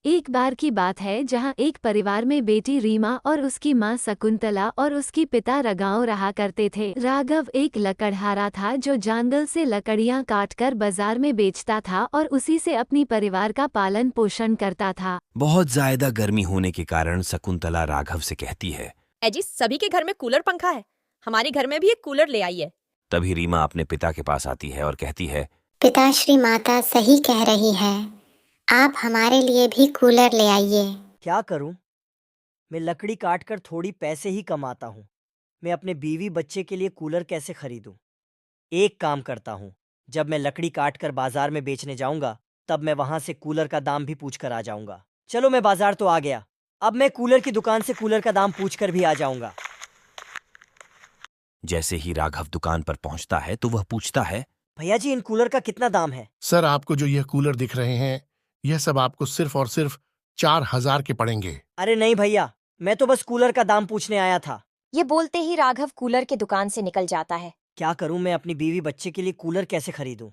एक बार की बात है जहां एक परिवार में बेटी रीमा और उसकी मां शकुंतला और उसकी पिता रगांव रहा करते थे। राघव एक लकड़हारा था जो जंगल से लकड़ियां काटकर बाजार में बेचता था और उसी से अपनी परिवार का पालन पोषण करता था। बहुत ज्यादा गर्मी होने के कारण शकुंतला राघव से कहती है, अजी सभी के घर में कूलर पंखा है, हमारे घर में भी एक कूलर ले आई है। तभी रीमा अपने पिता के पास आती है और कहती है, पिताश्री माता सही कह रही है, आप हमारे लिए भी कूलर ले आइए। क्या करूं? मैं लकड़ी काट कर थोड़ी पैसे ही कमाता हूँ। मैं अपने बीवी बच्चे के लिए कूलर कैसे खरीदूं? एक काम करता हूँ, जब मैं लकड़ी काट कर बाजार में बेचने जाऊंगा तब मैं वहां से कूलर का दाम भी पूछ कर आ जाऊंगा। चलो, मैं बाजार तो आ गया, अब मैं कूलर की दुकान से कूलर का दाम पूछ कर भी आ जाऊंगा। जैसे ही राघव दुकान पर पहुंचता है तो वह पूछता है, भैया जी, इन कूलर का कितना दाम है? सर, आपको जो यह कूलर दिख रहे हैं, यह सब आपको सिर्फ और सिर्फ 4,000 के पड़ेंगे। अरे नहीं भैया, मैं तो बस कूलर का दाम पूछने आया था। ये बोलते ही राघव कूलर की दुकान से निकल जाता है। क्या करूं, मैं अपनी बीवी बच्चे के लिए कूलर कैसे खरीदूं?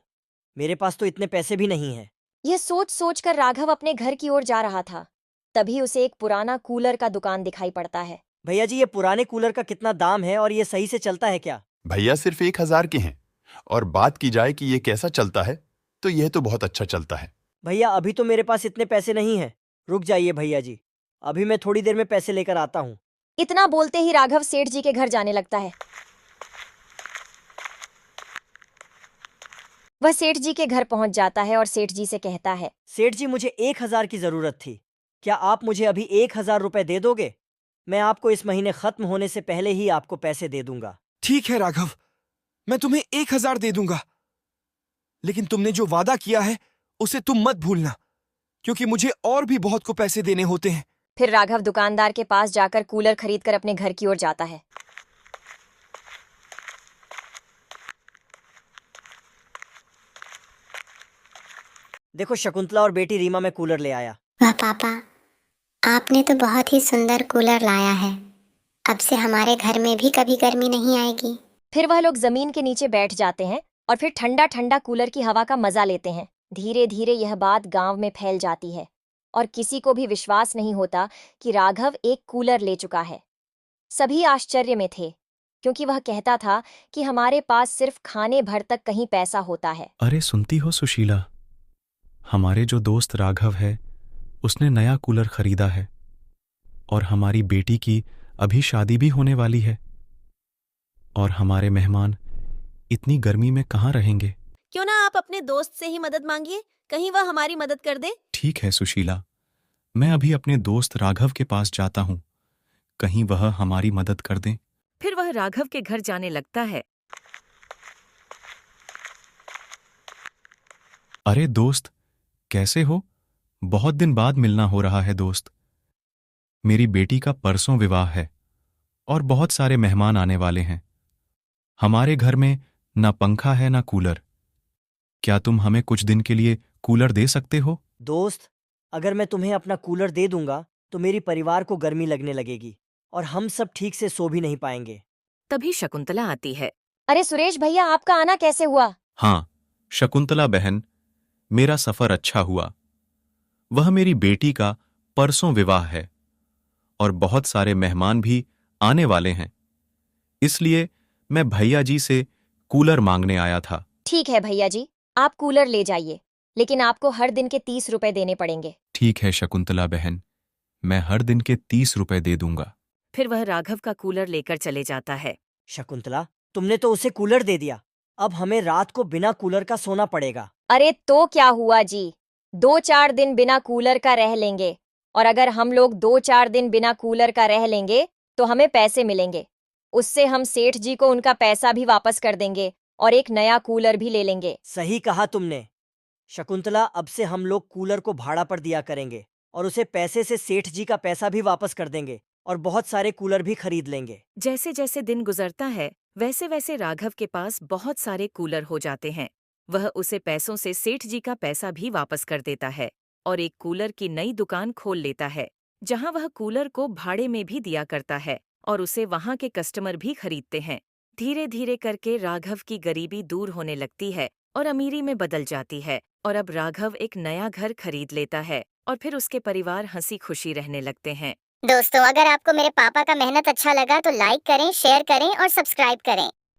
मेरे पास तो इतने पैसे भी नहीं हैं। यह सोच सोच कर राघव अपने घर की ओर जा रहा था। तभी उसे एक पुराना कूलर का दुकान दिखाई पड़ता है। भैया जी, ये पुराने कूलर का कितना दाम है और ये सही से चलता है क्या? भैया सिर्फ 1,000 के हैं, और बात की जाए कि ये कैसा चलता है तो यह तो बहुत अच्छा चलता है। भैया, अभी तो मेरे पास इतने पैसे नहीं हैं। रुक जाइए भैया जी, अभी मैं थोड़ी देर में पैसे लेकर आता हूँ। इतना बोलते ही राघव सेठ जी के घर जाने लगता है। वह सेठ जी के घर पहुंच जाता है और सेठ जी से कहता है, सेठ जी, मुझे 1,000 की जरूरत थी, क्या आप मुझे अभी 1,000 रुपए दे दोगे? मैं आपको इस महीने खत्म होने से पहले ही आपको पैसे दे दूंगा। ठीक है राघव, मैं तुम्हें 1,000 दे दूंगा, लेकिन तुमने जो वादा किया है उसे तुम मत भूलना, क्योंकि मुझे और भी बहुत को पैसे देने होते हैं। फिर राघव दुकानदार के पास जाकर कूलर खरीदकर अपने घर की ओर जाता है। देखो शकुंतला और बेटी रीमा, मैं कूलर ले आया। वाह पापा, आपने तो बहुत ही सुंदर कूलर लाया है। अब से हमारे घर में भी कभी गर्मी नहीं आएगी। फिर वह लोग जमीन के नीचे बैठ जाते हैं और फिर ठंडा ठंडा कूलर की हवा का मजा लेते हैं। धीरे धीरे यह बात गांव में फैल जाती है और किसी को भी विश्वास नहीं होता कि राघव एक कूलर ले चुका है। सभी आश्चर्य में थे, क्योंकि वह कहता था कि हमारे पास सिर्फ खाने भर तक कहीं पैसा होता है। अरे सुनती हो सुशीला, हमारे जो दोस्त राघव है उसने नया कूलर खरीदा है और हमारी बेटी की अभी शादी भी होने वाली है, और हमारे मेहमान इतनी गर्मी में कहाँ रहेंगे। क्यों ना आप अपने दोस्त से ही मदद मांगिए, कहीं वह हमारी मदद कर दे। ठीक है सुशीला, मैं अभी अपने दोस्त राघव के पास जाता हूँ, कहीं वह हमारी मदद कर दें। फिर वह राघव के घर जाने लगता है। अरे दोस्त, कैसे हो? बहुत दिन बाद मिलना हो रहा है दोस्त। मेरी बेटी का परसों विवाह है और बहुत सारे मेहमान आने वाले हैं। हमारे घर में ना पंखा है ना कूलर। क्या तुम हमें कुछ दिन के लिए कूलर दे सकते हो? दोस्त, अगर मैं तुम्हें अपना कूलर दे दूंगा तो मेरी परिवार को गर्मी लगने लगेगी और हम सब ठीक से सो भी नहीं पाएंगे। तभी शकुंतला आती है। अरे सुरेश भैया, आपका आना कैसे हुआ? हाँ शकुंतला बहन, मेरा सफर अच्छा हुआ। वह मेरी बेटी का परसों विवाह है और बहुत सारे मेहमान भी आने वाले हैं, इसलिए मैं भैया जी से कूलर मांगने आया था। ठीक है भैया जी, आप कूलर ले जाइए, लेकिन आपको हर दिन के 30 रुपए देने पड़ेंगे। ठीक है शकुंतला बहन, मैं हर दिन के 30 रुपए दे दूंगा। फिर वह राघव का कूलर लेकर चले जाता है। शकुंतला, तुमने तो उसे कूलर दे दिया, अब हमें रात को बिना कूलर का सोना पड़ेगा। अरे तो क्या हुआ जी, 2-4 दिन बिना कूलर का रह लेंगे, और अगर हम लोग 2-4 दिन बिना कूलर का रह लेंगे तो हमें पैसे मिलेंगे। उससे हम सेठ जी को उनका पैसा भी वापस कर देंगे और एक नया कूलर भी ले लेंगे। सही कहा तुमने शकुंतला, अब से हम लोग कूलर को भाड़ा पर दिया करेंगे और उसे पैसे से सेठ जी का पैसा भी वापस कर देंगे और बहुत सारे कूलर भी खरीद लेंगे। जैसे जैसे दिन गुजरता है वैसे वैसे राघव के पास बहुत सारे कूलर हो जाते हैं। वह उसे पैसों से सेठ जी का पैसा भी वापस कर देता है और एक कूलर की नई दुकान खोल लेता है, जहां वह कूलर को भाड़े में भी दिया करता है और उसे वहां के कस्टमर भी खरीदते हैं। धीरे धीरे करके राघव की गरीबी दूर होने लगती है और अमीरी में बदल जाती है और अब राघव एक नया घर खरीद लेता है और फिर उसके परिवार हंसी खुशी रहने लगते हैं। दोस्तों, अगर आपको मेरे पापा का मेहनत अच्छा लगा तो लाइक करें, शेयर करें और सब्सक्राइब करें।